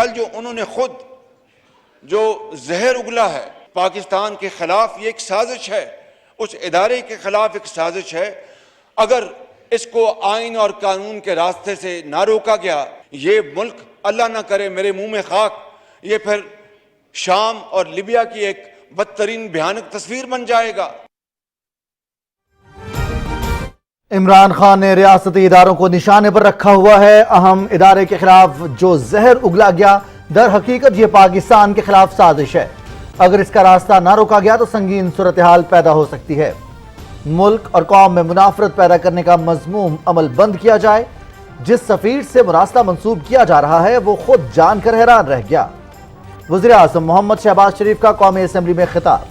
کل جو انہوں نے خود جو زہر اگلا ہے پاکستان کے خلاف، یہ ایک سازش ہے، اس ادارے کے خلاف ایک سازش ہے۔ اگر اس کو آئین اور قانون کے راستے سے نہ روکا گیا، یہ ملک اللہ نہ کرے میرے منہ میں خاک، یہ پھر شام اور لیبیا کی ایک بدترین بھیانک تصویر بن جائے گا۔ عمران خان نے ریاستی اداروں کو نشانے پر رکھا ہوا ہے۔ اہم ادارے کے خلاف جو زہر اگلا گیا، در حقیقت یہ پاکستان کے خلاف سازش ہے۔ اگر اس کا راستہ نہ روکا گیا تو سنگین صورتحال پیدا ہو سکتی ہے۔ ملک اور قوم میں منافرت پیدا کرنے کا مذموم عمل بند کیا جائے۔ جس سفیر سے مراسلہ منسوب کیا جا رہا ہے وہ خود جان کر حیران رہ گیا۔ وزیر اعظم محمد شہباز شریف کا قومی اسمبلی میں خطاب۔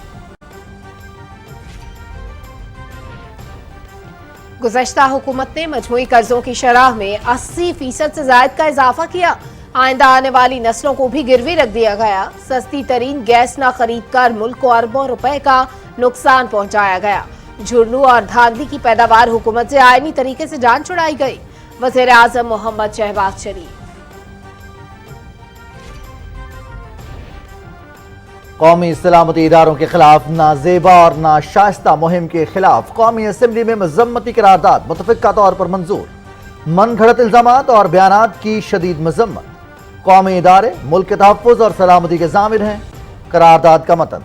گزشتہ حکومت نے مجموعی قرضوں کی شرح میں 80% سے زائد کا اضافہ کیا۔ آئندہ آنے والی نسلوں کو بھی گروی رکھ دیا گیا۔ سستی ترین گیس نہ خرید کر ملک کو اربوں روپے کا نقصان پہنچایا گیا۔ جھرنو اور دھاندلی کی پیداوار حکومت سے آئینی طریقے سے جان چھڑائی گئی۔ وزیر اعظم محمد شہباز شریف۔ قومی سلامتی اداروں کے خلاف نازیبا اور ناشائستہ مہم کے خلاف قومی اسمبلی میں مذمتی قرارداد متفقہ طور پر منظور۔ من گھڑت الزامات اور بیانات کی شدید مذمت۔ قومی ادارے ملک کے تحفظ اور سلامتی کے ضامن ہیں۔ قرارداد کا متن۔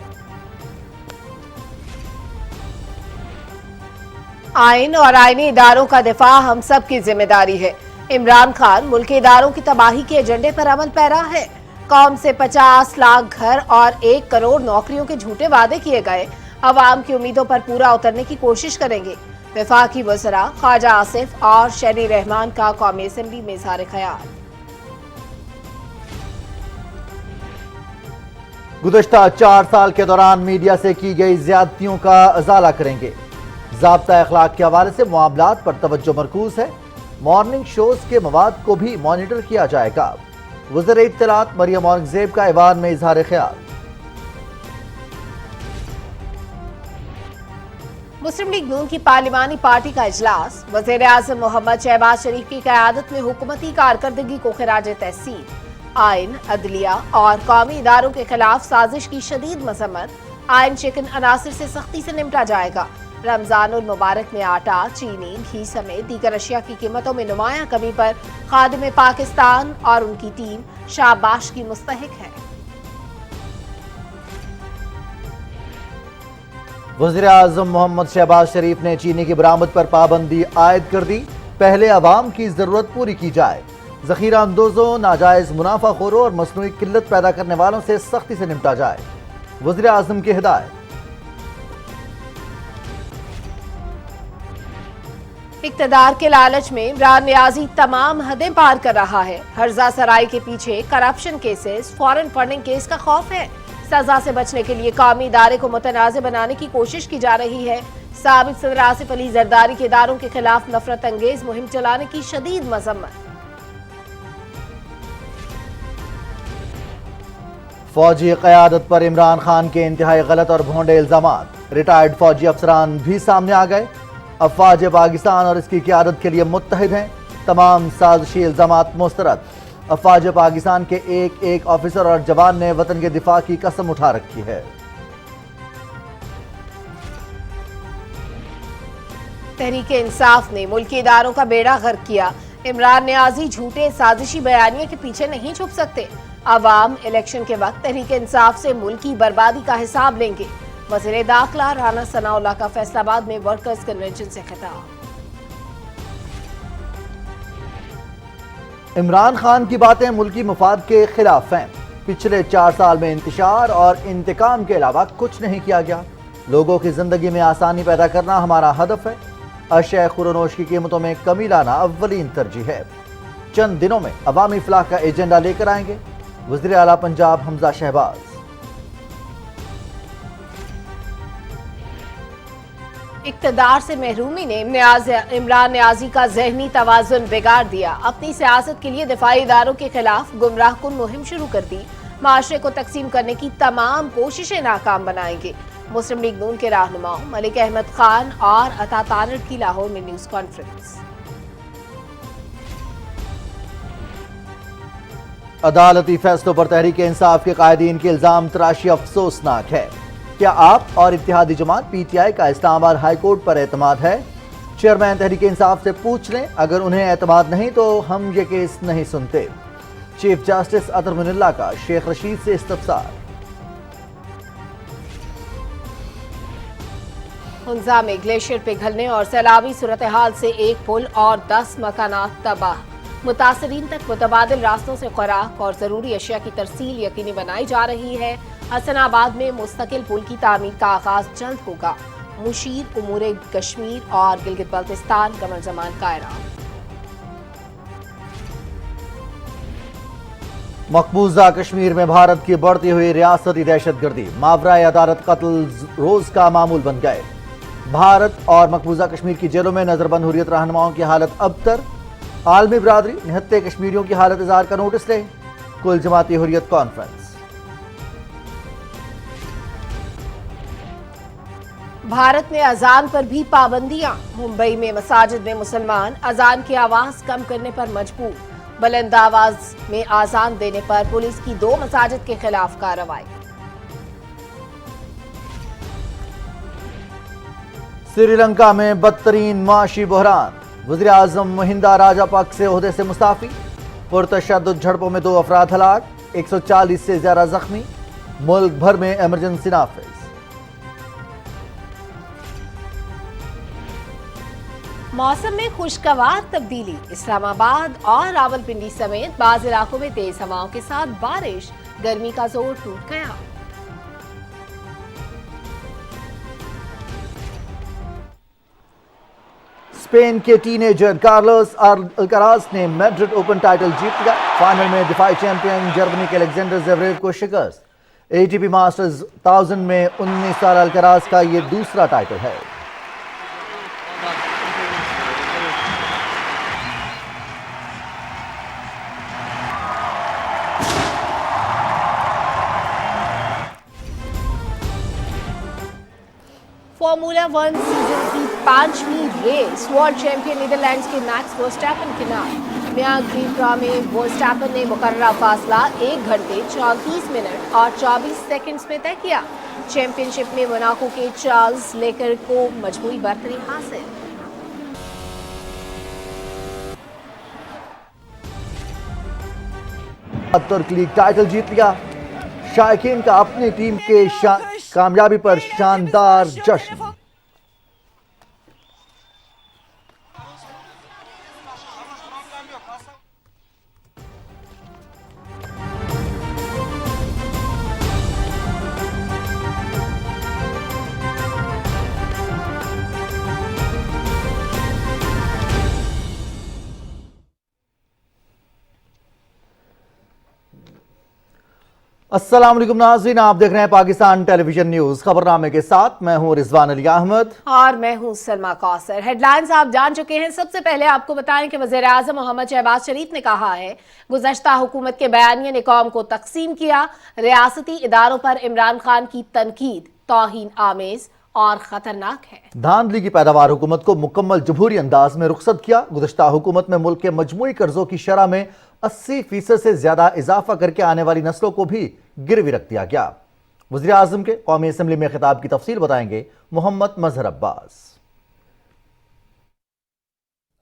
آئین اور آئینی اداروں کا دفاع ہم سب کی ذمہ داری ہے۔ عمران خان ملک کے اداروں کی تباہی کے ایجنڈے پر عمل پیرا ہے۔ قوم سے 50 لاکھ گھر اور 1 کروڑ نوکریوں کے جھوٹے وعدے کیے گئے۔ عوام کی امیدوں پر پورا اترنے کی کوشش کریں گے۔ وفاقی وزراء خواجہ آصف اور شہری رحمان کا قومی اسمبلی میں اظہار خیال۔ گزشتہ 4 سال کے دوران میڈیا سے کی گئی زیادتیوں کا ازالہ کریں گے۔ ضابطہ اخلاق کے حوالے سے معاملات پر توجہ مرکوز ہے۔ مارننگ شوز کے مواد کو بھی مانیٹر کیا جائے گا۔ وزیر اطلاعات مریم اورنگزیب کا ایوان میں اظہار خیال۔ مسلم لیگ نون کی پارلیمانی پارٹی کا اجلاس۔ وزیر اعظم محمد شہباز شریف کی قیادت میں حکومتی کارکردگی کو خراج تحسین۔ آئین، عدلیہ اور قومی اداروں کے خلاف سازش کی شدید مذمت۔ آئین شکن عناصر سے سختی سے نمٹا جائے گا۔ رمضان المبارک میں آٹا، چینی، گھی سمیت دیگر اشیاء کی قیمتوں میں نمایاں کمی پر خادم پاکستان اور ان کی ٹیم شاباش کی مستحق ہے۔ وزیر اعظم محمد شہباز شریف نے چینی کی برآمد پر پابندی عائد کر دی۔ پہلے عوام کی ضرورت پوری کی جائے۔ ذخیرہ اندوزوں، ناجائز منافع خوروں اور مصنوعی قلت پیدا کرنے والوں سے سختی سے نمٹا جائے۔ وزیر اعظم کی ہدایت۔ اقتدار کے لالچ میں عمران نیازی تمام حدیں پار کر رہا ہے۔ ہرزہ سرائی کے پیچھے corruption cases, foreign funding case کا خوف ہے۔ سزا سے بچنے کے لیے قومی ادارے کو متنازع بنانے کی کوشش کی جا رہی ہے۔ سابق صدر آصف علی زرداری کے اداروں کے خلاف نفرت انگیز مہم چلانے کی شدید مذمت۔ فوجی قیادت پر عمران خان کے انتہائی غلط اور بھونڈے الزامات۔ ریٹائرڈ فوجی افسران بھی سامنے آ گئے۔ افواج پاکستان اور اس کی قیادت کے لیے متحد ہیں۔ تمام سازشی الزامات مسترد۔ افواج پاکستان کے ایک آفیسر اور جوان نے وطن کے دفاع کی قسم اٹھا رکھی ہے۔ تحریک انصاف نے ملکی اداروں کا بیڑا غرق کیا۔ عمران نیازی جھوٹے سازشی بیانیے کے پیچھے نہیں چھپ سکتے۔ عوام الیکشن کے وقت تحریک انصاف سے ملکی بربادی کا حساب لیں گے۔ وزیر داخلہ رانا ثناء اللہ کا فیصل آباد میں ورکرز کنونشن سے خطاب۔ عمران خان کی باتیں ملکی مفاد کے خلاف ہیں۔ پچھلے 4 سال میں انتشار اور انتقام کے علاوہ کچھ نہیں کیا گیا۔ لوگوں کی زندگی میں آسانی پیدا کرنا ہمارا ہدف ہے۔ اشیاء خورونوش کی قیمتوں میں کمی لانا اولین ترجیح ہے۔ چند دنوں میں عوامی فلاح کا ایجنڈا لے کر آئیں گے۔ وزیر اعلیٰ پنجاب حمزہ شہباز۔ اقتدار سے محرومی نے عمران نیازی کا ذہنی توازن بگاڑ دیا۔ اپنی سیاست کے لیے دفاعی اداروں کے خلاف گمراہ کن مہم شروع کر دی۔ معاشرے کو تقسیم کرنے کی تمام کوششیں ناکام بنائیں گے۔ مسلم لیگ نون کے رہنماؤں ملک احمد خان اور عطا تارڑ کی لاہور میں نیوز کانفرنس۔ عدالتی فیصلوں پر تحریک انصاف کے قائدین کے الزام تراشی افسوسناک ہے۔ کیا آپ اور اتحادی جماعت پی ٹی آئی کا اسلام آباد ہائی کورٹ پر اعتماد ہے؟ چیئرمین تحریک انصاف سے پوچھ لیں، اگر انہیں اعتماد نہیں تو ہم یہ کیس نہیں سنتے۔ چیف جسٹس اطہر من اللہ کا شیخ رشید سے استفسار۔ ہنزا میں گلیشیئر پگھلنے اور سیلابی صورتحال سے ایک پل اور 10 مکانات تباہ۔ متاثرین تک متبادل راستوں سے خوراک اور ضروری اشیاء کی ترسیل یقینی بنائی جا رہی ہے۔ حسن آباد میں مستقل پل کی تعمیر کا آغاز جلد ہوگا۔ مشیر امور کشمیر اور گلگت بلتستان قمر زمان قائرہ۔ مقبوضہ کشمیر میں بھارت کی بڑھتی ہوئی ریاستی دہشت گردی، ماورائے عدالت قتل روز کا معمول بن گئے۔ بھارت اور مقبوضہ کشمیر کی جیلوں میں نظر بند حریت رہنماؤں کی حالت ابتر۔ عالمی برادری نہتے کشمیریوں کی حالت اظہار کا نوٹس لے۔ کل جماعتی حریت کانفرنس۔ بھارت میں اذان پر بھی پابندیاں۔ ممبئی میں مساجد میں مسلمان اذان کی آواز کم کرنے پر مجبور۔ بلند آواز میں اذان دینے پر پولیس کی 2 مساجد کے خلاف کارروائی۔ سری لنکا میں بدترین معاشی بحران، وزیر اعظم مہندا راجہ پک سے عہدے سے مستعفی۔ پرتشدد جھڑپوں میں 2 افراد ہلاک، 140 سے زیادہ زخمی۔ ملک بھر میں ایمرجنسی نافذ۔ موسم میں خوشگوار تبدیلی، اسلام آباد اور راولپنڈی سمیت بعض علاقوں میں تیز ہواؤں کے ساتھ بارش، گرمی کا زور ٹوٹ گیا۔ اسپین کے ٹین ایجر کارلوس الکراز نے میڈرڈ اوپن ٹائٹل جیت لیا۔ فائنل میں دفاعی چیمپئن جرمنی کے الیگزینڈر زیوریو کو شکست۔ اے ٹی پی ماسٹرز 1000 میں 19 سالہ الکراز کا یہ دوسرا ٹائٹل ہے۔ فارمولا 1 سیزن کی 5ویں ریس، ورلڈ چیمپئن نیدرلینڈز کے میکس ورسٹیپن کے نام۔ میاں گریپرا میں ورسٹیپن نے مقررہ فاصلہ 1 گھنٹے 34 منٹ اور 24 سیکنڈز میں طے کیا۔ چیمپئن شپ میں موناکو کے چارلز لیکر کو مجموعی برتری حاصل۔ ترک لیگ ٹائٹل جیت لیا۔ شائقین کا اپنی ٹیم کے کامیابی پر شاندار جشن۔ السلام علیکم ناظرین، آپ دیکھ رہے ہیں پاکستان ٹیلی ویژن نیوز۔ خبرنامے کے ساتھ میں ہوں رضوان علی احمد اور میں ہوں سلما کوثر۔ ہیڈ لائنز آپ جان چکے ہیں۔ سب سے پہلے آپ کو بتائیں کہ وزیر اعظم محمد شہباز شریف نے کہا ہے گزشتہ حکومت کے بیانیے نے قوم کو تقسیم کیا۔ ریاستی اداروں پر عمران خان کی تنقید توہین آمیز اور خطرناک ہے۔ دھاندلی کی پیداوار حکومت کو مکمل جمہوری انداز میں رخصت کیا۔ گزشتہ حکومت میں ملک کے مجموعی قرضوں کی شرح میں 80% سے زیادہ اضافہ کر کے آنے والی نسلوں کو بھی گروی رکھ دیا گیا۔ وزیر اعظم کے قومی اسمبلی میں خطاب کی تفصیل بتائیں گے محمد مظہر عباس۔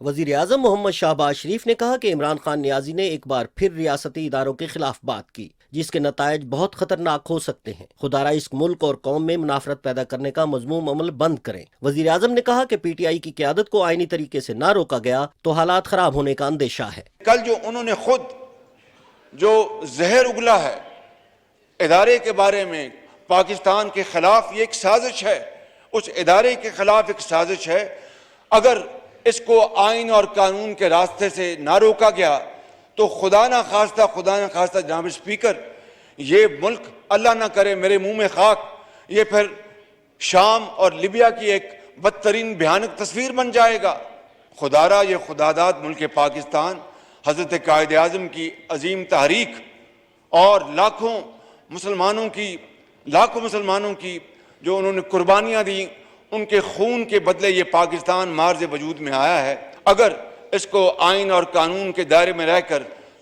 وزیر اعظم محمد شہباز شریف نے کہا کہ عمران خان نیازی نے ایک بار پھر ریاستی اداروں کے خلاف بات کی، جس کے نتائج بہت خطرناک ہو سکتے ہیں۔ خدا را اس ملک اور قوم میں منافرت پیدا کرنے کا مذموم عمل بند کریں۔ وزیر اعظم نے کہا کہ پی ٹی آئی کی قیادت کو آئینی طریقے سے نہ روکا گیا تو حالات خراب ہونے کا اندیشہ ہے۔ کل جو انہوں نے خود جو زہر اگلا ہے ادارے کے بارے میں پاکستان کے خلاف، یہ ایک سازش ہے، اس ادارے کے خلاف ایک سازش ہے۔ اگر اس کو آئین اور قانون کے راستے سے نہ روکا گیا تو خدا نہ خواستہ جناب اسپیکر، یہ ملک اللہ نہ کرے میرے منہ میں خاک، یہ پھر شام اور لیبیا کی ایک بدترین بھیانک تصویر بن جائے گا۔ خدا را یہ خداداد ملک پاکستان، حضرت قائد اعظم کی عظیم تحریک اور لاکھوں مسلمانوں کی جو انہوں نے قربانیاں دی، ان کے خون کے بدلے یہ پاکستان مارز وجود میں آیا ہے۔ اگر اس کو آئین اور قانون کے دائرے میں رہ کر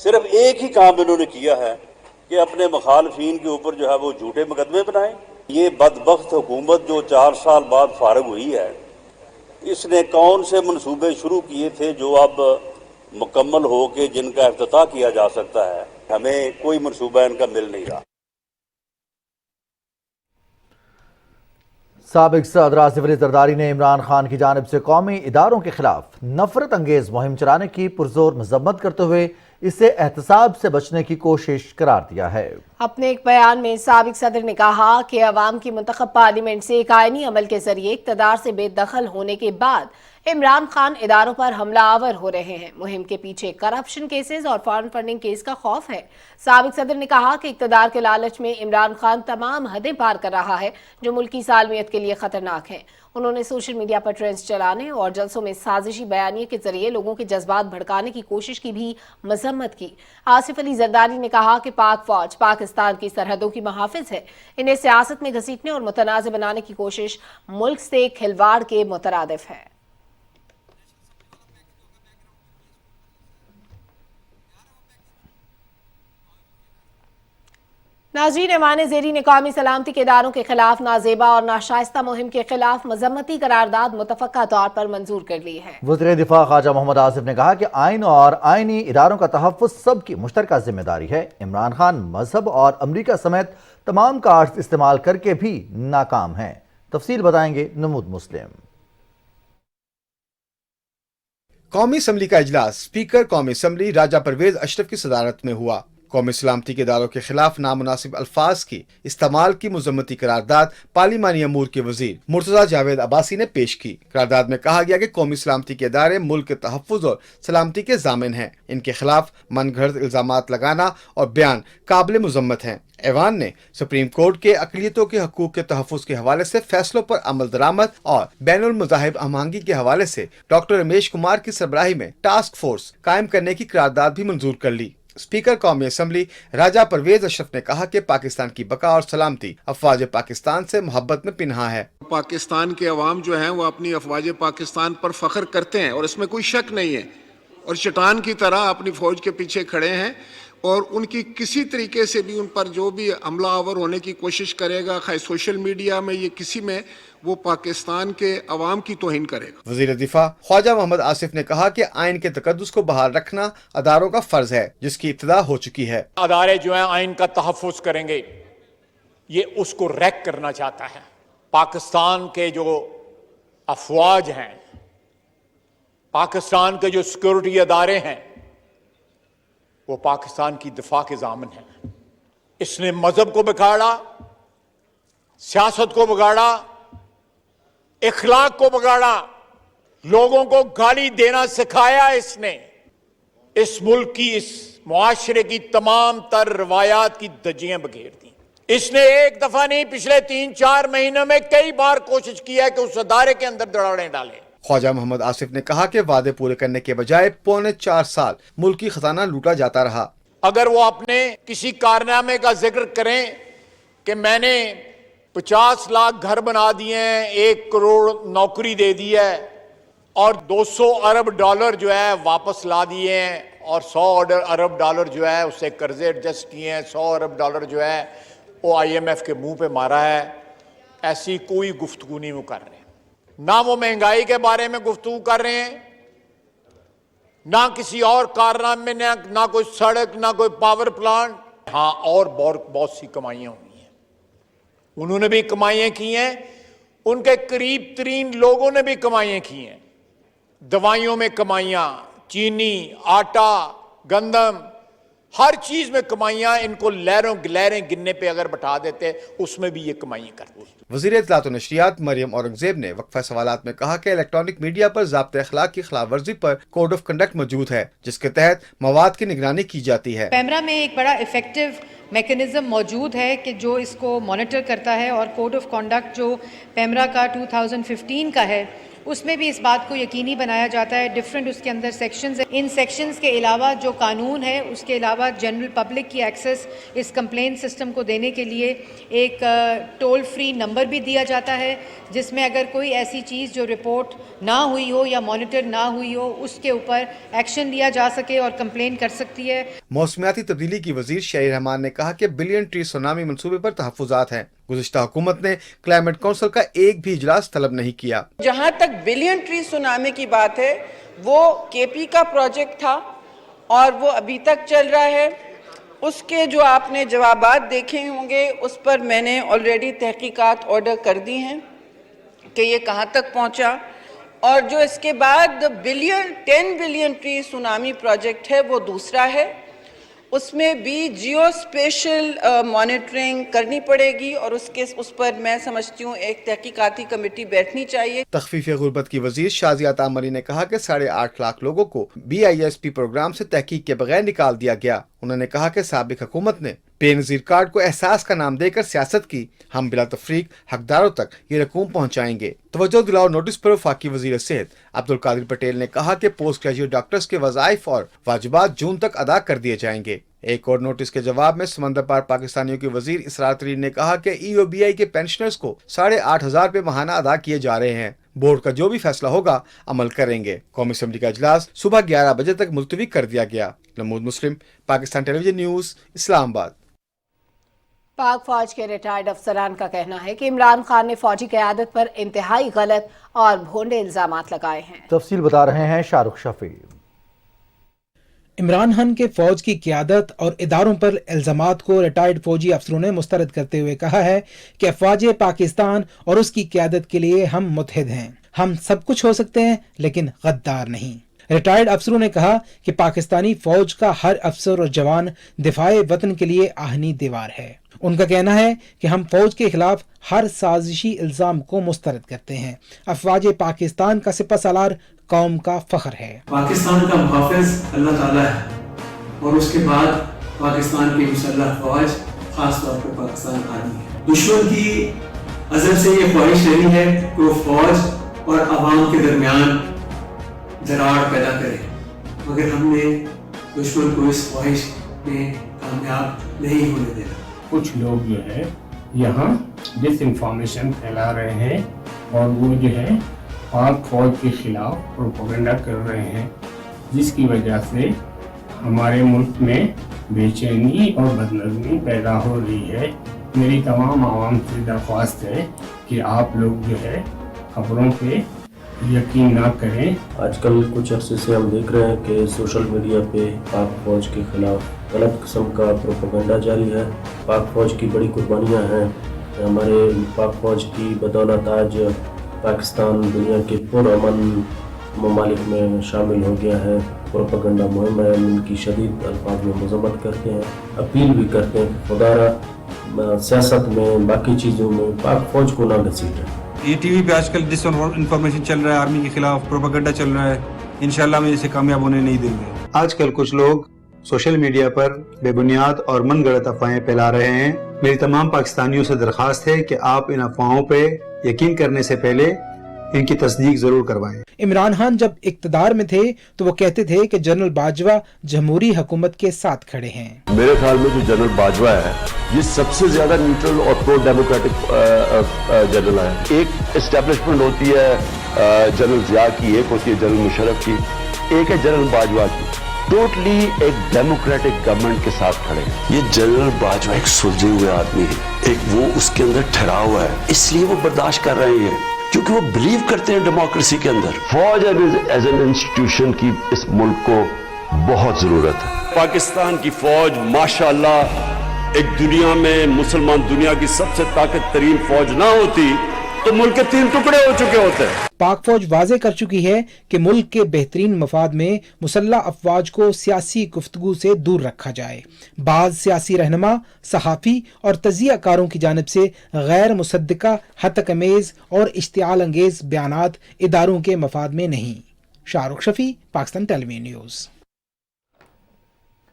صرف ایک ہی کام انہوں نے کیا ہے کہ اپنے مخالفین کے اوپر جو ہے وہ جھوٹے مقدمے بنائیں. یہ بدبخت حکومت جو 4 سال بعد فارغ ہوئی ہے، اس نے کون سے منصوبے شروع کیے تھے جو اب مکمل ہو کے جن کا افتتاح کیا جا سکتا ہے؟ ہمیں کوئی منصوبہ ان کا مل نہیں رہا. سابق صدر آصف علی زرداری نے عمران خان کی جانب سے قومی اداروں کے خلاف نفرت انگیز مہم چلانے کی پرزور مذمت کرتے ہوئے اسے احتساب سے بچنے کی کوشش قرار دیا ہے. اپنے ایک بیان میں سابق صدر نے کہا کہ عوام کی منتخب پارلیمنٹ سے ایک آئینی عمل کے ذریعے اقتدار سے بے دخل ہونے کے بعد عمران خان اداروں پر حملہ آور ہو رہے ہیں. مہم کے پیچھے کرپشن کیسز اور فارن فنڈنگ کیس کا خوف ہے. سابق صدر نے کہا کہ اقتدار کے لالچ میں عمران خان تمام حدیں پار کر رہا ہے جو ملکی سالمیت کے لیے خطرناک ہیں. انہوں نے سوشل میڈیا پر ٹرینڈز چلانے اور جلسوں میں سازشی بیانیے کے ذریعے لوگوں کے جذبات بھڑکانے کی کوشش کی بھی مذمت کی. آصف علی زرداری نے کہا کہ پاک فوج پاکستان کی سرحدوں کی محافظ ہے. انہیں سیاست میں گھسیٹنے اور متنازع بنانے کی کوشش ملک سے کھلواڑ کے مترادف ہے. ناظرین، ایوان زیریں نے قومی سلامتی کے اداروں کے خلاف نازیبا اور ناشائستہ مہم کے خلاف مذمتی قرارداد متفقہ طور پر منظور کر لی ہے. وزیر دفاع خواجہ محمد آصف نے کہا کہ آئین اور آئینی اداروں کا تحفظ سب کی مشترکہ ذمہ داری ہے. عمران خان مذہب اور امریکہ سمیت تمام کارڈز استعمال کر کے بھی ناکام ہیں. تفصیل بتائیں گے نمود مسلم. قومی اسمبلی کا اجلاس اسپیکر قومی اسمبلی راجہ پرویز اشرف کی صدارت میں ہوا. قومی سلامتی کے اداروں کے خلاف نامناسب الفاظ کی استعمال کی مذمتی قرارداد پارلیمانی امور کے وزیر مرتضی جاوید عباسی نے پیش کی. قرارداد میں کہا گیا کہ قومی سلامتی کے ادارے ملک کے تحفظ اور سلامتی کے ضامن ہیں. ان کے خلاف من گھڑت الزامات لگانا اور بیان قابل مذمت ہیں. ایوان نے سپریم کورٹ کے اقلیتوں کے حقوق کے تحفظ کے حوالے سے فیصلوں پر عمل درآمد اور بین المذاہب ہم آہنگی کے حوالے سے ڈاکٹر رمیش کمار کی سربراہی میں ٹاسک فورس قائم کرنے کی قرارداد بھی منظور کر لی. اسپیکر قومی اسمبلی راجہ پرویز اشرف نے کہا کہ پاکستان کی بقا اور سلامتی افواج پاکستان سے محبت میں پنہاں ہے. پاکستان کے عوام جو ہیں وہ اپنی افواج پاکستان پر فخر کرتے ہیں اور اس میں کوئی شک نہیں ہے، اور چٹان کی طرح اپنی فوج کے پیچھے کھڑے ہیں، اور ان کی کسی طریقے سے بھی ان پر جو بھی حملہ آور ہونے کی کوشش کرے گا، خواہ سوشل میڈیا میں یہ کسی میں، وہ پاکستان کے عوام کی توہین کرے گا. وزیر دفاع خواجہ محمد آصف نے کہا کہ آئین کے تقدس کو بحال رکھنا اداروں کا فرض ہے جس کی ابتدا ہو چکی ہے. ادارے جو ہیں آئین کا تحفظ کریں گے، یہ اس کو ریک کرنا چاہتا ہے. پاکستان کے جو افواج ہیں، پاکستان کے جو سیکورٹی ادارے ہیں، وہ پاکستان کی دفاع کے ضامن ہیں. اس نے مذہب کو بگاڑا، سیاست کو بگاڑا، اخلاق کو بگاڑا، لوگوں کو گالی دینا سکھایا. اس نے اس ملک کی، اس معاشرے کی تمام تر روایات کی دھجیاں بکھیر دی. اس نے ایک دفعہ نہیں، پچھلے 3-4 مہینوں میں کئی بار کوشش کی ہے کہ اس ادارے کے اندر دراڑیں ڈالے. خواجہ محمد آصف نے کہا کہ وعدے پورے کرنے کے بجائے 4.25 سال ملکی خزانہ لوٹا جاتا رہا. اگر وہ اپنے کسی کارنامے کا ذکر کریں کہ میں نے 50 لاکھ گھر بنا دیے ہیں، 1 کروڑ نوکری دے دی ہے، اور 200 ارب ڈالر جو ہے واپس لا دیے ہیں، اور 100 ارب ڈالر جو ہے اس سے قرضے ایڈجسٹ کیے ہیں، 100 ارب ڈالر جو ہے وہ IMF کے منہ پہ مارا ہے، ایسی کوئی گفتگو نہیں وہ کر رہے ہیں. نہ وہ مہنگائی کے بارے میں گفتگو کر رہے ہیں، نہ کسی اور کارنامے میں، نہ کوئی سڑک، نہ کوئی پاور پلانٹ. ہاں، اور بہت سی کمائیاں ہوئی ہیں، انہوں نے بھی کمائیاں کی ہیں، ان کے قریب ترین لوگوں نے بھی کمائیاں کی ہیں. دوائیوں میں کمائیاں، چینی، آٹا، گندم، ہر چیز میں کمائیاں. ان کو لہریں گننے پہ اگر بٹھا دیتے اس میں بھی یہ کمائیاں کرتے. وزیر اطلاعات و نشریات مریم اورنگزیب نے وقفہ سوالات میں کہا کہ الیکٹرانک میڈیا پر ضابطۂ اخلاق کی خلاف ورزی پر کوڈ آف کنڈکٹ موجود ہے جس کے تحت مواد کی نگرانی کی جاتی ہے. پیمرا میں ایک بڑا ایفیکٹو میکنزم موجود ہے کہ جو اس کو مانیٹر کرتا ہے، اور کوڈ آف کنڈکٹ جو پیمرا کا 2015 کا ہے اس میں بھی اس بات کو یقینی بنایا جاتا ہے. ڈفرینٹ اس کے اندر سیکشنز ہیں. ان سیکشنز کے علاوہ جو قانون ہے اس کے علاوہ جنرل پبلک کی ایکسیس اس کمپلین سسٹم کو دینے کے لیے ایک ٹول فری نمبر بھی دیا جاتا ہے, جس میں اگر کوئی ایسی چیز جو رپورٹ نہ ہوئی ہو یا مانیٹر نہ ہوئی ہو اس کے اوپر ایکشن لیا جا سکے اور کمپلین کر سکتی ہے. موسمیاتی تبدیلی کی وزیر شہری رحمان نے کہا کہ بلین ٹری سونامی منصوبے پر تحفظات ہیں. گزشتہ حکومت نے کلائمیٹ کونسل کا ایک بھی اجلاس طلب نہیں کیا. جہاں تک بلین ٹری سونامی کی بات ہے وہ کے پی کا پروجیکٹ تھا اور وہ ابھی تک چل رہا ہے. اس کے جو آپ نے جوابات دیکھے ہوں گے اس پر میں نے آلریڈی تحقیقات آرڈر کر دی ہیں کہ یہ کہاں تک پہنچا. اور جو اس کے بعد 10 بلین ٹری سونامی پروجیکٹ ہے وہ دوسرا ہے. اس میں بھی جیو اسپیشل مانیٹرنگ کرنی پڑے گی اور اس پر میں سمجھتی ہوں ایک تحقیقاتی کمیٹی بیٹھنی چاہیے. تخفیف غربت کی وزیر شازیہ عطامری نے کہا کہ 8.5 لاکھ لوگوں کو BISP پروگرام سے تحقیق کے بغیر نکال دیا گیا. انہوں نے کہا کہ سابق حکومت نے بے نظیر کارڈ کو احساس کا نام دے کر سیاست کی. ہم بلا تفریق حقداروں تک یہ رقوم پہنچائیں گے. توجہ دلاؤ نوٹس پر وفاقی وزیر صحت عبدالقادر پٹیل نے کہا کہ پوسٹ گریجویٹ ڈاکٹرز کے وظائف اور واجبات جون تک ادا کر دیے جائیں گے. ایک اور نوٹس کے جواب میں سمندر پار پاکستانیوں کی وزیر اسرار ترین نے کہا کہ EOBI کے پینشنرز کو 8,500 روپے ماہانہ ادا کیے جا رہے ہیں. بورڈ کا جو بھی فیصلہ ہوگا عمل کریں گے. قومی اسمبلی کا اجلاس صبح 11 بجے تک ملتوی کر دیا گیا. نمود مسلم، پاکستان ٹیلی ویژن نیوز، اسلام آباد. پاک فوج کے ریٹائرڈ افسران کا کہنا ہے کہ عمران خان نے فوجی قیادت پر انتہائی غلط اور بھونڈے الزامات لگائے ہیں. تفصیل بتا رہے ہیں شاہ رخ شفیع. عمران خان کے فوج کی قیادت اور اداروں پر الزامات کو ریٹائرڈ فوجی افسروں نے مسترد کرتے ہوئے کہا ہے کہ افواج پاکستان اور اس کی قیادت کے لیے ہم متحد ہیں. ہم سب کچھ ہو سکتے ہیں لیکن غدار نہیں. ریٹائرڈ افسروں نے کہا کہ پاکستانی فوج کا ہر افسر اور جوان دفاع وطن کے لیے آہنی دیوار ہے. ان کا کہنا ہے کہ ہم فوج کے خلاف ہر سازشی الزام کو مسترد کرتے ہیں. افواج پاکستان کا سپہ سالار قوم کا فخر ہے. پاکستان کا محافظ اللہ تعالیٰ ہے اور اس کے بعد پاکستان کی مسلح فوج، خاص طور پر پاکستان آرمی ہے. دشمن کی ازل سے یہ خواہش رہی ہے کہ وہ فوج اور عوام کے درمیان دراڑ پیدا کرے، مگر ہم نے دشمن کو اس خواہش میں کامیاب نہیں ہونے دینا. کچھ لوگ جو ہے یہاں ڈس انفارمیشن پھیلا رہے ہیں اور وہ جو ہے پاک فوج کے خلاف پروپیگنڈا کر رہے ہیں، جس کی وجہ سے ہمارے ملک میں بے چینی اور بدنظمی پیدا ہو رہی ہے. میری تمام عوام سے درخواست ہے کہ آپ لوگ جو ہے خبروں پہ یقین نہ کریں. آج کل کچھ عرصے سے ہم دیکھ رہے ہیں کہ سوشل میڈیا پہ پاک فوج کے خلاف غلط قسم کا پروپیگنڈا جاری ہے. پاک فوج کی بڑی قربانیاں ہیں. ہمارے پاک فوج کی بدولت آج پاکستان دنیا کے پرامن ممالک میں شامل ہو گیا ہے. پروپیگنڈا مہم ہے. ان کی شدید الفاظ میں مذمت کرتے ہیں، اپیل بھی کرتے ہیں کہ خدا را سیاست میں باقی چیزوں میں پاک فوج کو نہ گھسیٹیں. یہ ٹی وی پہ آج کل ڈس انفارمیشن چل رہا ہے، آرمی کے خلاف پروپیگنڈا چل رہا ہے. انشاءاللہ میں اسے کامیاب ہونے نہیں دیں گے. آج کل کچھ لوگ سوشل میڈیا پر بے بنیاد اور من گڑت افواہیں پھیلا رہے ہیں. میری تمام پاکستانیوں سے درخواست ہے کہ آپ ان افواہوں پہ یقین کرنے سے پہلے ان کی تصدیق ضرور کروائیں. عمران خان جب اقتدار میں تھے تو وہ کہتے تھے کہ جنرل باجوہ جمہوری حکومت کے ساتھ کھڑے ہیں. میرے خیال میں جو جنرل باجوہ ہے یہ سب سے زیادہ نیوٹرل اور پرو ڈیموکریٹک جنرل ہے. ایک اسٹیبلشمنٹ ہوتی ہے جنرل ضیاء کی، ایک ہوتی ہے جنرل مشرف کی، ایک ہے جنرل باجوہ کی. ٹوٹلی ایک ڈیموکریٹک گورنمنٹ کے ساتھ کھڑے ہیں. یہ جنرل باجوہ ایک سلجھے ہوئے آدمی ہے، ایک وہ اس کے اندر ٹھہرا ہوا ہے، اس لیے وہ برداشت کر رہے ہیں کیونکہ وہ بلیو کرتے ہیں ڈیموکریسی کے اندر. فوج ایز این انسٹیٹیوشن کی اس ملک کو بہت ضرورت ہے. پاکستان کی فوج ماشاءاللہ ایک دنیا میں مسلمان دنیا کی سب سے طاقت ترین فوج نہ ہوتی تو ملک کے 3 ٹکڑے ہو چکے ہوتے. پاک فوج واضح کر چکی ہے کہ ملک کے بہترین مفاد میں مسلح افواج کو سیاسی گفتگو سے دور رکھا جائے. بعض سیاسی رہنما، صحافی اور تجزیہ کاروں کی جانب سے غیر مصدقہ، ہتک امیز اور اشتعال انگیز بیانات اداروں کے مفاد میں نہیں. شاہ رخ شفیع، پاکستان ٹیلی ویژن نیوز.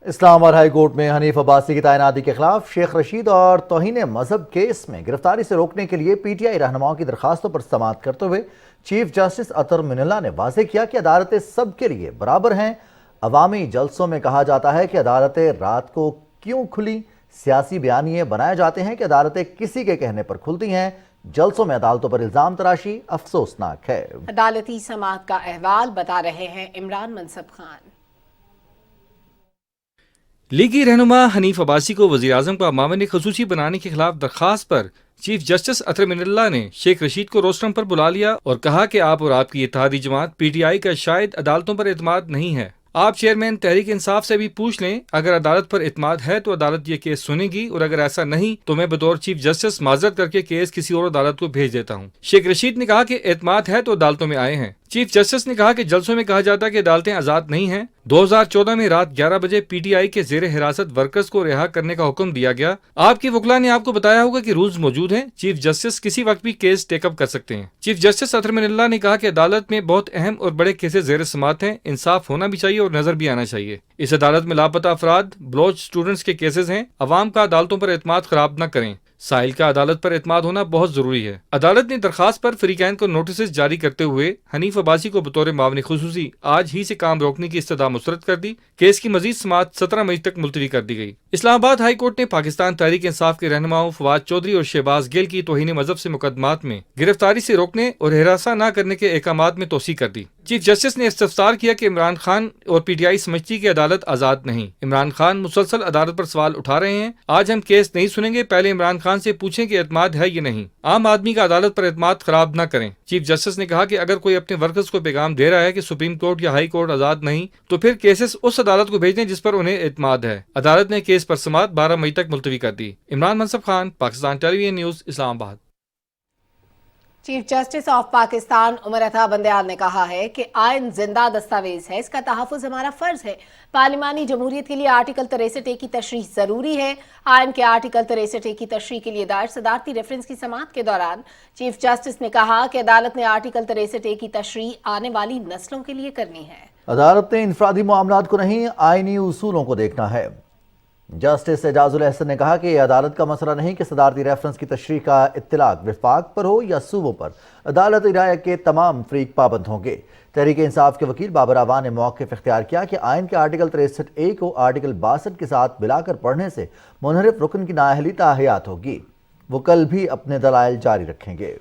اسلام آباد ہائی کورٹ میں حنیف عباسی کی تعیناتی کے خلاف شیخ رشید اور توہین مذہب کیس میں گرفتاری سے روکنے کے لیے پی ٹی آئی رہنماؤں کی درخواستوں پر سماعت کرتے ہوئے چیف جسٹس اطہر من اللہ نے واضح کیا کہ عدالتیں سب کے لیے برابر ہیں۔ عوامی جلسوں میں کہا جاتا ہے کہ عدالتیں رات کو کیوں کھلی، سیاسی بیانیے بنائے جاتے ہیں کہ عدالتیں کسی کے کہنے پر کھلتی ہیں۔ جلسوں میں عدالتوں پر الزام تراشی افسوسناک ہے۔ عدالتی سماعت کا احوال بتا رہے ہیں عمران منصب خان۔ لیگی رہنما حنیف عباسی کو وزیراعظم کا معاون خصوصی بنانے کے خلاف درخواست پر چیف جسٹس اطہر من اللہ نے شیخ رشید کو روسٹرم پر بلا لیا اور کہا کہ آپ اور آپ کی اتحادی جماعت پی ٹی آئی کا شاید عدالتوں پر اعتماد نہیں ہے۔ آپ چیئرمین تحریک انصاف سے بھی پوچھ لیں، اگر عدالت پر اعتماد ہے تو عدالت یہ کیس سنے گی، اور اگر ایسا نہیں تو میں بطور چیف جسٹس معذرت کر کے کیس کسی اور عدالت کو بھیج دیتا ہوں۔ شیخ رشید نے کہا کہ اعتماد ہے تو عدالتوں میں آئے ہیں۔ چیف جسٹس نے کہا کہ جلسوں میں کہا جاتا ہے کہ عدالتیں آزاد نہیں ہیں۔ 2014 میں رات 11 بجے پی ٹی آئی کے زیر حراست ورکرز کو رہا کرنے کا حکم دیا گیا۔ آپ کے وکلاء نے آپ کو بتایا ہوگا کہ رولز موجود ہیں، چیف جسٹس کسی وقت بھی کیس ٹیک اپ کر سکتے ہیں۔ چیف جسٹس اطہر من اللہ نے کہا کہ عدالت میں بہت اہم اور بڑے کیسز زیر سماعت ہیں، انصاف ہونا بھی چاہیے اور نظر بھی آنا چاہیے۔ اس عدالت میں لاپتہ افراد، بلوچ اسٹوڈنٹس کے کیسز ہیں۔ عوام کا عدالتوں پر اعتماد خراب نہ کریں۔ سائل کا عدالت پر اعتماد ہونا بہت ضروری ہے۔ عدالت نے درخواست پر فریقین کو نوٹسز جاری کرتے ہوئے حنیف عباسی کو بطور معاون خصوصی آج ہی سے کام روکنے کی استدعا مسترد کر دی۔ کیس کی مزید سماعت 17 مئی تک ملتوی کر دی گئی۔ اسلام آباد ہائی کورٹ نے پاکستان تحریک انصاف کے رہنماؤں فواد چودھری اور شہباز گیل کی توہین مذہب سے مقدمات میں گرفتاری سے روکنے اور ہراساں نہ کرنے کے احکامات میں توسیع کر دی۔ چیف جسٹس نے استفسار کیا کہ عمران خان اور پی ٹی آئی سمجھتی کہ عدالت آزاد نہیں۔ عمران خان مسلسل عدالت پر سوال اٹھا رہے ہیں۔ آج ہم کیس نہیں سنیں گے، پہلے عمران خان سے پوچھیں کہ اعتماد ہے یا نہیں۔ عام آدمی کا عدالت پر اعتماد خراب نہ کریں۔ چیف جسٹس نے کہا کہ اگر کوئی اپنے ورکرز کو پیغام دے رہا ہے کہ سپریم کورٹ یا ہائی کورٹ آزاد نہیں، تو پھر کیسز اس عدالت کو بھیج دیں جس پر انہیں اعتماد ہے۔ عدالت نے کیس پر سماعت 12 مئی تک ملتوی کر دی۔ عمران منصب خان، پاکستان ٹیلی ویژن نیوز، اسلام آباد۔ Chief justice of Pakistan Umar Ata Bandial نے کہا ہے کہ آئین زندہ دستاویز ہے، اس کا تحفظ ہمارا فرض ہے۔ پارلیمانی جمہوریت کے لیے آرٹیکل 63A کی تشریح ضروری ہے۔ آئین کے آرٹیکل 63A کی تشریح کے لیے دائر صدارتی ریفرنس کی سماعت کے دوران چیف جسٹس نے کہا کہ عدالت نے آرٹیکل 63A کی تشریح آنے والی نسلوں کے لیے کرنی ہے۔ عدالت نے انفرادی معاملات کو نہیں، آئینی اصولوں کو دیکھنا ہے۔ جسٹس اعجاز الاحسن نے کہا کہ یہ عدالت کا مسئلہ نہیں کہ صدارتی ریفرنس کی تشریح کا اطلاق وفاق پر ہو یا صوبوں پر، عدالت رائے کے تمام فریق پابند ہوں گے۔ تحریک انصاف کے وکیل بابر اعوان نے موقف اختیار کیا کہ آئین کے آرٹیکل 63A کو آرٹیکل 62 کے ساتھ ملا کر پڑھنے سے منحرف رکن کی نااہلی تاحیات ہوگی۔ وہ کل بھی اپنے دلائل جاری رکھیں گے۔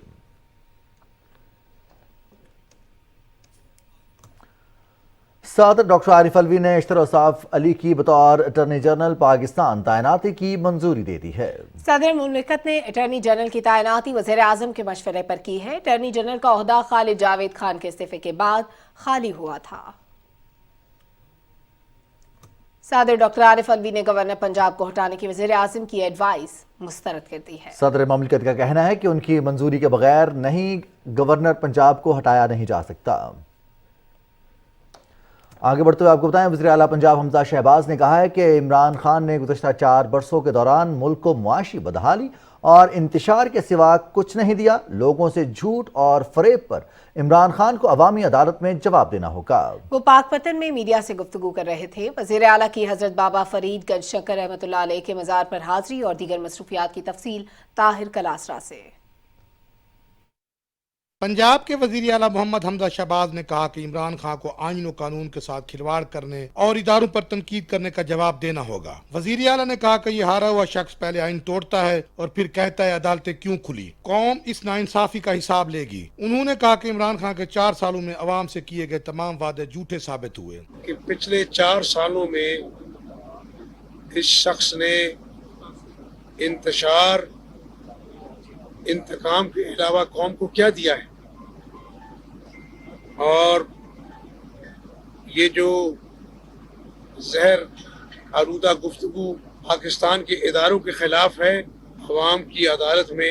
صدر ڈاکٹر عارف الوی نے اشتر اوصاف علی کی بطور اٹارنی جنرل پاکستان تعیناتی کی منظوری دے دی ہے۔ صدر مملکت نے اٹارنی جنرل کی تعیناتی وزیر اعظم کے مشورے پر کی ہے۔ اٹارنی جنرل کا عہدہ خالد جاوید خان کے استعفے کے بعد خالی ہوا تھا۔ صدر ڈاکٹر عارف الوی نے گورنر پنجاب کو ہٹانے کی وزیر اعظم کی ایڈوائس مسترد کر دی ہے۔ صدر مملکت کا کہنا ہے کہ ان کی منظوری کے بغیر نہیں گورنر پنجاب کو ہٹایا نہیں جا سکتا۔ آگے بڑھتے ہوئے آپ کو بتائیں، وزیر اعلیٰ پنجاب حمزہ شہباز نے کہا ہے کہ عمران خان نے گزشتہ 4 برسوں کے دوران ملک کو معاشی بدحالی اور انتشار کے سوا کچھ نہیں دیا۔ لوگوں سے جھوٹ اور فریب پر عمران خان کو عوامی عدالت میں جواب دینا ہوگا۔ وہ پاک پتن میں میڈیا سے گفتگو کر رہے تھے۔ وزیر اعلیٰ کی حضرت بابا فرید گنج شکر رحمۃ اللہ علیہ کے مزار پر حاضری اور دیگر مصروفیات کی تفصیل طاہر کلاسرا سے۔ پنجاب کے وزیر اعلیٰ محمد حمزہ شہباز نے کہا کہ عمران خان کو آئین و قانون کے ساتھ کھلواڑ کرنے اور اداروں پر تنقید کرنے کا جواب دینا ہوگا۔ وزیر اعلیٰ نے کہا کہ یہ ہارا ہوا شخص پہلے آئین توڑتا ہے اور پھر کہتا ہے عدالتیں کیوں کھلی، قوم اس ناانصافی کا حساب لے گی۔ انہوں نے کہا کہ عمران خان کے 4 سالوں میں عوام سے کیے گئے تمام وعدے جھوٹے ثابت ہوئے۔ کہ پچھلے 4 سالوں میں اس شخص نے انتشار، انتقام کے علاوہ قوم کو کیا دیا ہے، اور یہ جو زہر آلودہ گفتگو پاکستان کے اداروں کے خلاف ہے، عوام کی عدالت میں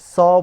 $100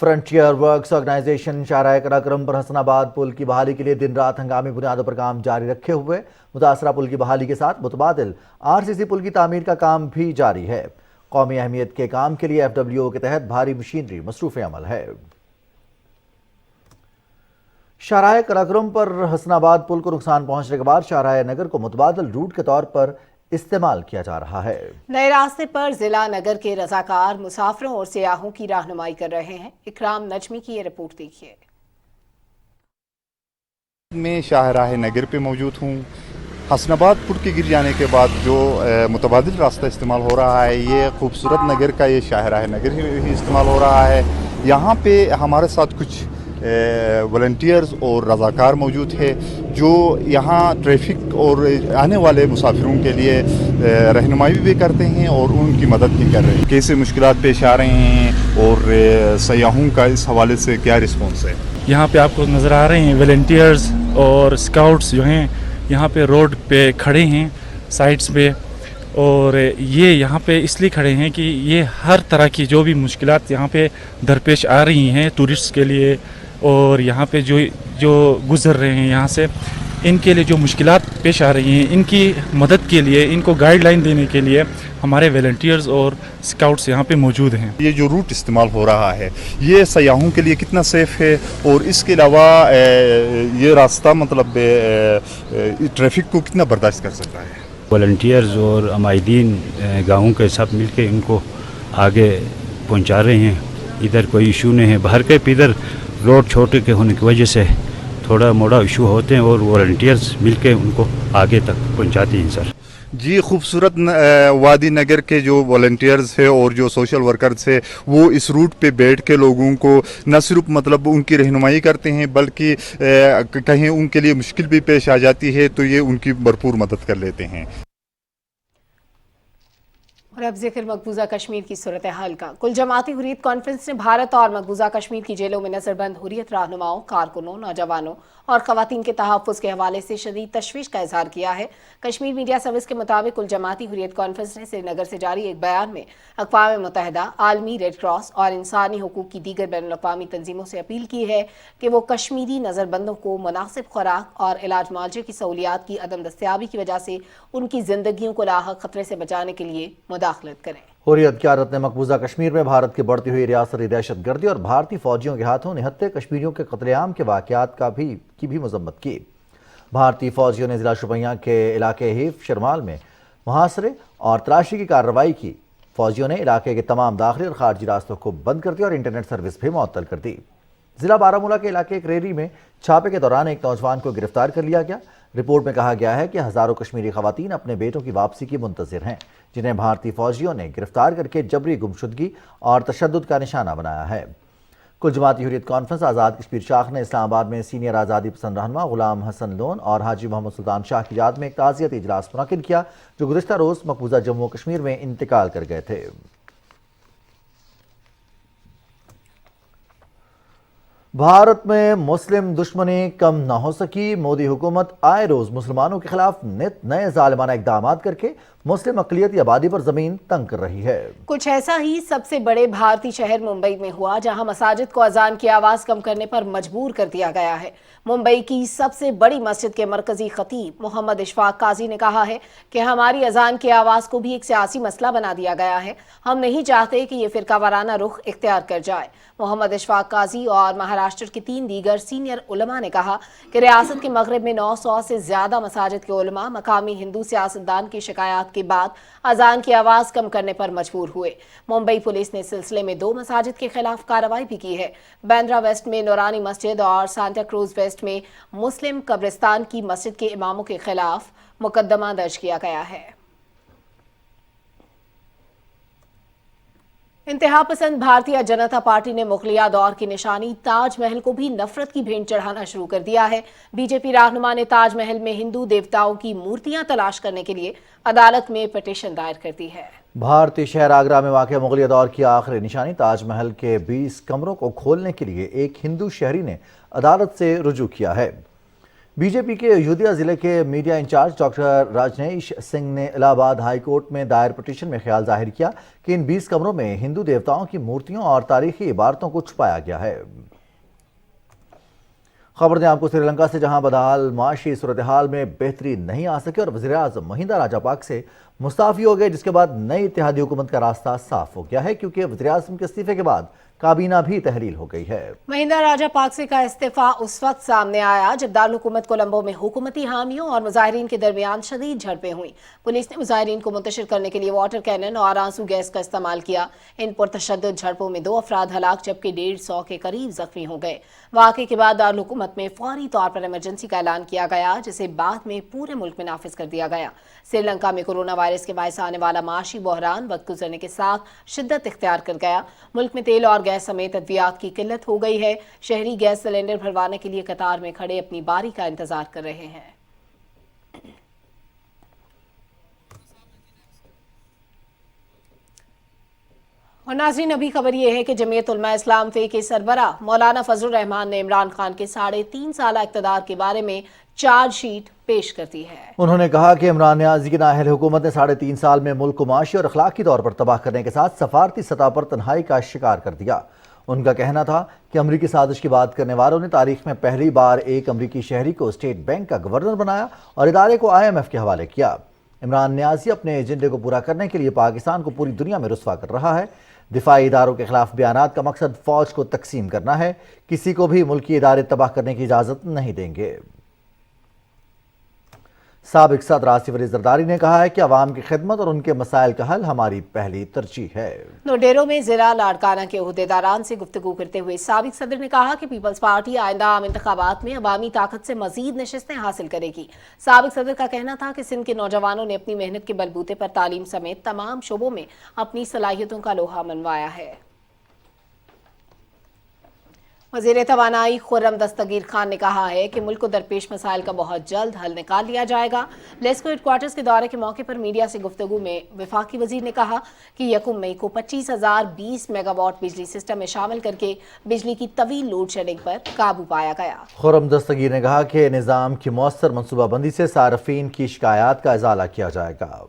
فرنٹیئر ورکس آرگنائزیشن شاہراہ قراقرم پر حسن آباد پل کی بحالی کے لیے دن رات ہنگامی بنیادوں پر کام جاری رکھے ہوئے متاثرہ پل کی بحالی کے ساتھ متبادل RCC پل کی تعمیر کا کام بھی جاری ہے۔ قومی اہمیت کے کام کے لیے FWO کے تحت بھاری مشینری مصروف عمل ہے۔ شاہراہ قراقرم پر حسن آباد پل کو نقصان پہنچنے کے بعد شاہراہ نگر کو متبادل روٹ کے طور پر استعمال کیا جا رہا ہے۔ نئے راستے پر ضلع نگر کے رضاکار مسافروں اور سیاحوں کی رہنمائی کر رہے ہیں۔ اکرام نجمی کی یہ رپورٹ دیکھیے۔ میں شاہراہ نگر پہ موجود ہوں۔ حسن آباد پل کے گر جانے کے بعد جو متبادل راستہ استعمال ہو رہا ہے، یہ خوبصورت نگر کا یہ شاہراہ نگر ہی استعمال ہو رہا ہے۔ یہاں پہ ہمارے ساتھ کچھ والنٹیئرز اور رضاکار موجود ہے جو یہاں ٹریفک اور آنے والے مسافروں کے لیے رہنمائی بھی کرتے ہیں اور ان کی مدد بھی کر رہے ہیں۔ کیسے مشکلات پیش آ رہے ہیں اور سیاحوں کا اس حوالے سے کیا رسپانس ہے؟ یہاں پہ آپ کو نظر آ رہے ہیں والنٹیئرز اور اسکاؤٹس جو ہیں یہاں پہ روڈ پہ کھڑے ہیں سائٹس پہ، اور یہ یہاں پہ اس لیے کھڑے ہیں کہ یہ ہر طرح کی جو بھی مشکلات یہاں پہ درپیش آ رہی ہیں ٹورسٹ کے لیے اور یہاں پہ جو گزر رہے ہیں یہاں سے، ان کے لیے جو مشکلات پیش آ رہی ہیں ان کی مدد کے لیے، ان کو گائیڈ لائن دینے کے لیے ہمارے والنٹیئرز اور اسکاؤٹس یہاں پہ موجود ہیں۔ یہ جو روٹ استعمال ہو رہا ہے یہ سیاحوں کے لیے کتنا سیف ہے اور اس کے علاوہ یہ راستہ مطلب ٹریفک کو کتنا برداشت کر سکتا ہے؟ والنٹیئرز اور عمائدین گاؤں کے ساتھ مل کے ان کو آگے پہنچا رہے ہیں۔ ادھر کوئی ایشو نہیں ہے، باہر کے ادھر روڈ چھوٹے کے ہونے کی وجہ سے تھوڑا موڑا ایشو ہوتے ہیں اور والنٹیئرز مل کے ان کو آگے تک پہنچاتے ہیں سر۔ جی، خوبصورت وادی نگر کے جو والنٹیئرز ہے اور جو سوشل ورکرز ہے وہ اس روٹ پہ بیٹھ کے لوگوں کو نہ صرف مطلب ان کی رہنمائی کرتے ہیں بلکہ کہیں ان کے لیے مشکل بھی پیش آ جاتی ہے تو یہ ان کی بھرپور مدد کر لیتے ہیں۔ اور اب ذکر مقبوضہ کشمیر کی صورتحال کا۔ کل جماعتی حریت کانفرنس نے بھارت اور مقبوضہ کشمیر کی جیلوں میں نظر بند حریت رہنماؤں، کارکنوں، نوجوانوں اور خواتین کے تحفظ کے حوالے سے شدید تشویش کا اظہار کیا ہے۔ کشمیر میڈیا سروس کے مطابق کل جماعتی حریت کانفرنس نے سری نگر سے جاری ایک بیان میں اقوام متحدہ، عالمی ریڈ کراس اور انسانی حقوق کی دیگر بین الاقوامی تنظیموں سے اپیل کی ہے کہ وہ کشمیری نظر بندوں کو مناسب خوراک اور علاج معالجے کی سہولیات کی عدم دستیابی کی وجہ سے ان کی زندگیوں کو لاحق خطرے سے بچانے کے لیے مداخلت کریں۔ حریت قیادت نے مقبوضہ کشمیر میں بھارت کی بڑھتی ہوئی ریاستی دہشت گردی اور بھارتی فوجیوں کے ہاتھوں نہتے کشمیریوں کے قتل عام کے واقعات کی بھی مذمت کی۔ بھارتی فوجیوں نے ضلع شوپیاں کے علاقے حیف شرمال میں محاصرے اور تلاشی کی کارروائی کی۔ فوجیوں نے علاقے کے تمام داخلی اور خارجی راستوں کو بند کر دیا اور انٹرنیٹ سروس بھی معطل کر دی۔ ضلع بارہمولہ کے علاقے کریری میں چھاپے کے دوران ایک نوجوان کو گرفتار کر لیا گیا۔ رپورٹ میں کہا گیا ہے کہ ہزاروں کشمیری خواتین اپنے بیٹوں کی واپسی کی منتظر ہیں، جنہیں بھارتی فوجیوں نے گرفتار کر کے جبری گمشدگی اور تشدد کا نشانہ بنایا ہے۔ کل جماعتی حریت کانفرنس آزاد کشمیر شاخ نے اسلام آباد میں سینئر آزادی پسند رہنما غلام حسن لون اور حاجی محمد سلطان شاہ کی یاد میں ایک تعزیتی اجلاس منعقد کیا، جو گزشتہ روز مقبوضہ جموں و کشمیر میں انتقال کر گئے تھے۔ بھارت میں مسلم دشمنی کم نہ ہو سکی۔ مودی حکومت آئے روز مسلمانوں کے خلاف نئے ظالمانہ اقدامات کر کے مسلم اقلیتی آبادی پر زمین تنگ کر رہی ہے۔ کچھ ایسا ہی سب سے بڑے بھارتی شہر ممبئی میں ہوا، جہاں مساجد کو اذان کی آواز کم کرنے پر مجبور کر دیا گیا ہے۔ ممبئی کی سب سے بڑی مسجد کے مرکزی خطیب محمد اشفاق قاضی نے کہا ہے کہ ہماری اذان کی آواز کو بھی ایک سیاسی مسئلہ بنا دیا گیا ہے، ہم نہیں چاہتے کہ یہ فرقہ وارانہ رخ اختیار کر جائے۔ محمد اشفاق قاضی اور مہاراشٹر کے 3 دیگر سینئر علماء نے کہا کہ ریاست کے مغرب میں 900 سے زیادہ مساجد کے علماء مقامی ہندو سیاستدان کی شکایات کے بعد اذان کی آواز کم کرنے پر مجبور ہوئے۔ ممبئی پولیس نے سلسلے میں 2 مساجد کے خلاف کارروائی بھی کی ہے۔ بیندرا ویسٹ میں نورانی مسجد اور سانتا کروز ویسٹ میں مسلم قبرستان کی مسجد کے اماموں کے خلاف مقدمہ درج کیا گیا ہے۔ انتہا پسند بھارتیہ جنتا پارٹی نے مغلیہ دور کی نشانی تاج محل کو بھی نفرت کی بھینٹ چڑھانا شروع کر دیا ہے۔ بی جے پی رہنما نے تاج محل میں ہندو دیوتاؤں کی مورتیاں تلاش کرنے کے لیے عدالت میں پٹیشن دائر کر دی ہے۔ بھارتی شہر آگرہ میں واقع مغلیہ دور کی آخری نشانی تاج محل کے 20 کمروں کو کھولنے کے لیے ایک ہندو شہری نے عدالت سے رجوع کیا ہے۔ بی جے پی کے اجودھیا ضلع کے میڈیا انچارج ڈاکٹر راجنیش سنگھ نے الہ آباد ہائی کورٹ میں دائر پٹیشن میں خیال ظاہر کیا کہ ان 20 کمروں میں ہندو دیوتاؤں کی مورتیوں اور تاریخی عبارتوں کو چھپایا گیا ہے۔ خبر دیں آپ کو سری لنکا سے، جہاں بدحال معاشی صورتحال میں بہتری نہیں آ سکے اور وزیراعظم مہندہ راجاپاکسے سے مستعفی ہو گئے، جس کے بعد نئی اتحادی حکومت کا راستہ صاف ہو گیا ہے، کیونکہ وزیراعظم کے استعفے کے بعد کابینہ بھی تحلیل ہو گئی ہے۔ مہندہ راجاپاکسے کا استعفیٰ اس وقت سامنے آیا جب دارالحکومت کولمبو میں حکومتی حامیوں اور مظاہرین کے درمیان شدید جھڑپیں ہوئیں۔ پولیس نے مظاہرین کو منتشر کرنے کے لیے واٹر کینن اور آنسو گیس کا استعمال کیا۔ ان پرتشدد جھڑپوں میں 2 افراد ہلاک جبکہ 150 کے قریب زخمی ہو گئے۔ واقعے کے بعد دارالحکومت میں فوری طور پر ایمرجنسی کا اعلان کیا گیا، جسے بعد میں پورے ملک میں نافذ کر دیا گیا۔ سری لنکا میں کورونا وائرس کے باعث آنے والا معاشی بحران وقت گزرنے کے ساتھ شدت اختیار کر گیا۔ ملک میں تیل اور گیس سمیت ادویات کی قلت ہو گئی ہے۔ شہری گیس سلنڈر بھروانے کے لیے قطار میں کھڑے اپنی باری کا انتظار کر رہے ہیں۔ اور ناظرین، ابھی خبر یہ ہے کہ جمعیت علماء اسلام فے کے سربراہ مولانا فضل الرحمان نے عمران خان کے 3.5 سالہ اقتدار کے بارے میں چارج شیٹ پیش کر دی ہے۔ انہوں نے کہا کہ عمران نیازی کی نااہل حکومت نے 3.5 سال میں ملک کو معاشی اور اخلاقی طور پر تباہ کرنے کے ساتھ سفارتی سطح پر تنہائی کا شکار کر دیا۔ ان کا کہنا تھا کہ امریکی سازش کی بات کرنے والوں نے تاریخ میں پہلی بار ایک امریکی شہری کو اسٹیٹ بینک کا گورنر بنایا اور ادارے کو IMF کے حوالے کیا۔ عمران نیازی اپنے ایجنڈے کو پورا کرنے کے لیے پاکستان کو پوری دنیا میں رسوا کر رہا ہے۔ دفاعی اداروں کے خلاف بیانات کا مقصد فوج کو تقسیم کرنا ہے۔ کسی کو بھی ملکی ادارے تباہ کرنے کی اجازت نہیں دیں گے۔ سابق صدر آصف علی زرداری نے کہا ہے کہ عوام کی خدمت اور ان کے مسائل کا حل ہماری پہلی ترجیح ہے۔ نوڈیرو میں ضلع لاڑکانہ کے عہدیداران سے گفتگو کرتے ہوئے سابق صدر نے کہا کہ پیپلز پارٹی آئندہ عام انتخابات میں عوامی طاقت سے مزید نشستیں حاصل کرے گی۔ سابق صدر کا کہنا تھا کہ سندھ کے نوجوانوں نے اپنی محنت کے بلبوتے پر تعلیم سمیت تمام شعبوں میں اپنی صلاحیتوں کا لوہا منوایا ہے۔ وزیر توانائی خرم دستگیر خان نے کہا ہے کہ ملک کو درپیش مسائل کا بہت جلد حل نکال لیا جائے گا۔ لیسکو ہیڈ کوارٹرز کے دورے کے موقع پر میڈیا سے گفتگو میں وفاقی وزیر نے کہا کہ 1 مئی کو 25,020 میگا واٹ بجلی سسٹم میں شامل کر کے بجلی کی طویل لوڈ شیڈنگ پر قابو پایا گیا۔ خرم دستگیر نے کہا کہ نظام کی مؤثر منصوبہ بندی سے صارفین کی شکایات کا ازالہ کیا جائے گا۔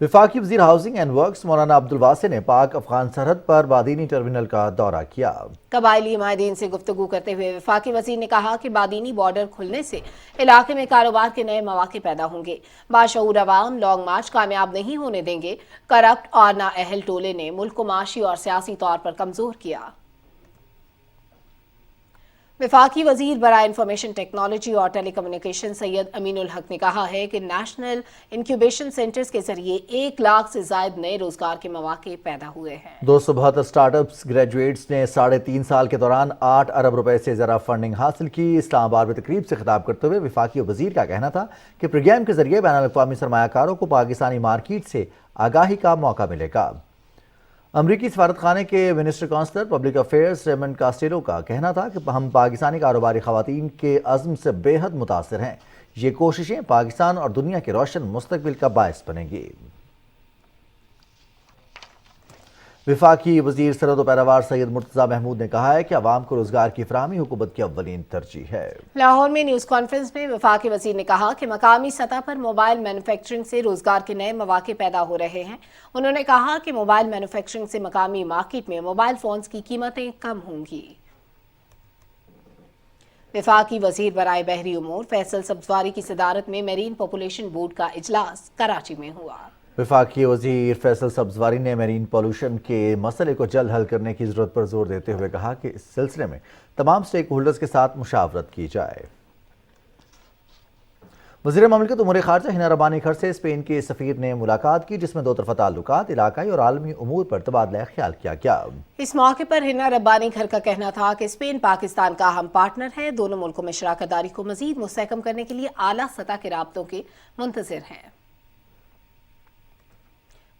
وفاقی وزیر ہاؤسنگ اینڈ ورکس مولانا عبدالواسع نے پاک افغان سرحد پر بادینی ٹرمینل کا دورہ کیا۔ قبائلی ماہرین سے گفتگو کرتے ہوئے وفاقی وزیر نے کہا کہ بادینی بارڈر کھلنے سے علاقے میں کاروبار کے نئے مواقع پیدا ہوں گے۔ باشعور عوام لانگ مارچ کامیاب نہیں ہونے دیں گے۔ کرپٹ اور نااہل ٹولے نے ملک کو معاشی اور سیاسی طور پر کمزور کیا۔ وفاقی وزیر برائے انفارمیشن ٹیکنالوجی اور ٹیلی کمیونیکیشن سید امین الحق نے کہا ہے کہ نیشنل انکیوبیشن سینٹرز کے ذریعے 1 لاکھ سے زائد نئے روزگار کے مواقع پیدا ہوئے ہیں۔ 272 سٹارٹ اپس گریجویٹس نے 3.5 سال کے دوران 8 ارب روپے سے زیادہ فنڈنگ حاصل کی۔ اسلام آباد میں تقریب سے خطاب کرتے ہوئے وفاقی وزیر کا کہنا تھا کہ پروگرام کے ذریعے بین الاقوامی سرمایہ کاروں کو پاکستانی مارکیٹ سے آگاہی کا موقع ملے گا۔ امریکی سفارت خانے کے minister counsellor public affairs Raymond Castillo کا کہنا تھا کہ ہم پاکستانی کاروباری خواتین کے عزم سے بے حد متاثر ہیں۔ یہ کوششیں پاکستان اور دنیا کے روشن مستقبل کا باعث بنیں گی۔ وفاقی وزیر سرحد و پیراوار سید مرتضی محمود نے کہا ہے کہ عوام کو روزگار کی فراہمی حکومت کی اولین ترجیح ہے۔ لاہور میں نیوز کانفرنس میں وفاقی وزیر نے کہا کہ مقامی سطح پر موبائل مینوفیکچرنگ سے روزگار کے نئے مواقع پیدا ہو رہے ہیں۔ انہوں نے کہا کہ موبائل مینوفیکچرنگ سے مقامی مارکیٹ میں موبائل فونز کی قیمتیں کم ہوں گی۔ وفاقی وزیر برائے بحری امور فیصل سبزواری کی صدارت میں میرین پاپولیشن بورڈ کا اجلاس کراچی میں ہوا۔ وفاقی وزیر فیصل سبزواری نے میرین پولوشن کے مسئلے کو جلد حل کرنے کی ضرورت پر زور دیتے ہوئے کہا کہ اس سلسلے میں تمام سٹیک ہولڈرز کے ساتھ مشاورت کی جائے۔ وزیر مملکت امور خارجہ ہنا ربانی گھر سے اسپین کے سفیر نے ملاقات کی، جس میں 2 طرفہ تعلقات، علاقائی اور عالمی امور پر تبادلہ خیال کیا گیا۔ اس موقع پر ہنا ربانی گھر کا کہنا تھا کہ اسپین پاکستان کا اہم پارٹنر ہے۔ دونوں ملکوں میں شراکت داری کو مزید مستحکم کرنے کے لیے اعلیٰ سطح کے رابطوں کے منتظر ہیں۔